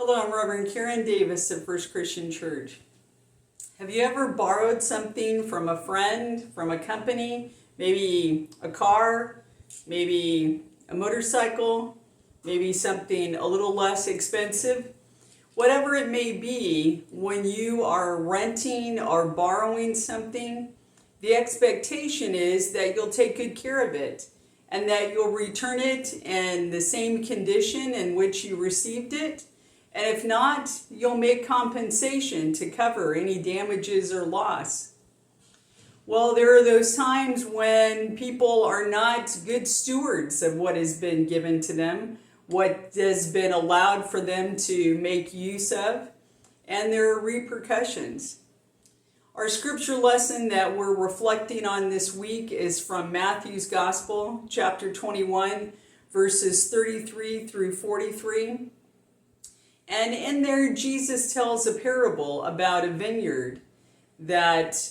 Hello, I'm Reverend Karen Davis of First Christian Church. Have you ever borrowed something from a friend, from a company, maybe a car, maybe a motorcycle, maybe something a little less expensive? Whatever it may be, when you are renting or borrowing something, the expectation is that you'll take good care of it and that you'll return it in the same condition in which you received it. And if not, you'll make compensation to cover any damages or loss. Well, there are those times when people are not good stewards of what has been given to them, what has been allowed for them to make use of, and there are repercussions. Our scripture lesson that we're reflecting on this week is from Matthew's Gospel, chapter 21, verses 33 through 43. And in there, Jesus tells a parable about a vineyard that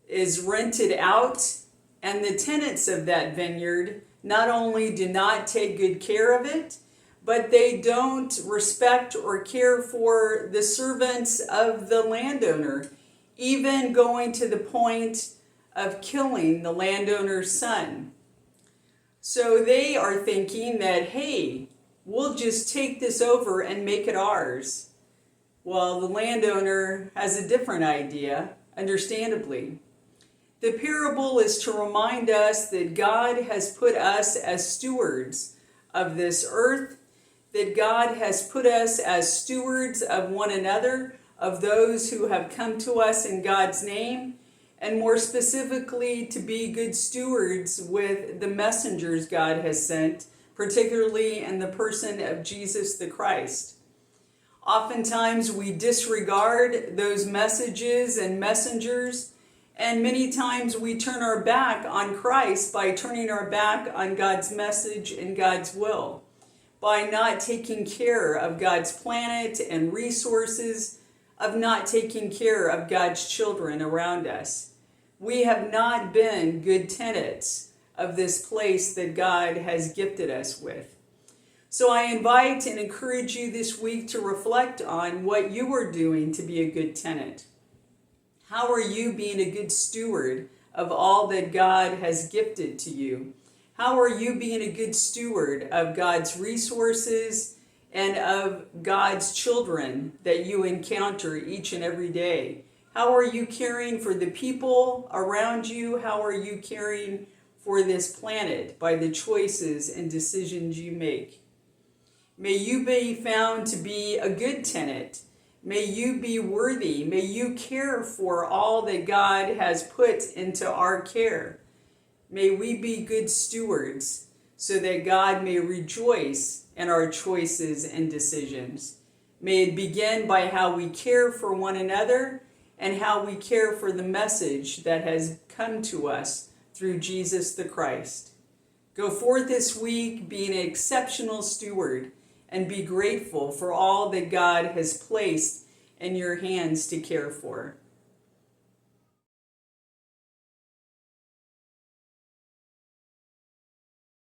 is rented out, and the tenants of that vineyard not only do not take good care of it, but they don't respect or care for the servants of the landowner, even going to the point of killing the landowner's son. So they are thinking that, hey, we'll just take this over and make it ours. Well, the landowner has a different idea, understandably. The parable is to remind us that God has put us as stewards of this earth, that God has put us as stewards of one another, of those who have come to us in God's name, and more specifically to be good stewards with the messengers God has sent, particularly in the person of Jesus the Christ. Oftentimes we disregard those messages and messengers, and many times we turn our back on Christ by turning our back on God's message and God's will, by not taking care of God's planet and resources, of not taking care of God's children around us. We have not been good tenants of this place that God has gifted us with. So I invite and encourage you this week to reflect on what you are doing to be a good tenant. How are you being a good steward of all that God has gifted to you? How are you being a good steward of God's resources and of God's children that you encounter each and every day? How are you caring for the people around you? How are you caring for this planet by the choices and decisions you make? May you be found to be a good tenant. May you be worthy. May you care for all that God has put into our care. May we be good stewards so that God may rejoice in our choices and decisions. May it begin by how we care for one another and how we care for the message that has come to us through Jesus the Christ. Go forth this week being an exceptional steward and be grateful for all that God has placed in your hands to care for.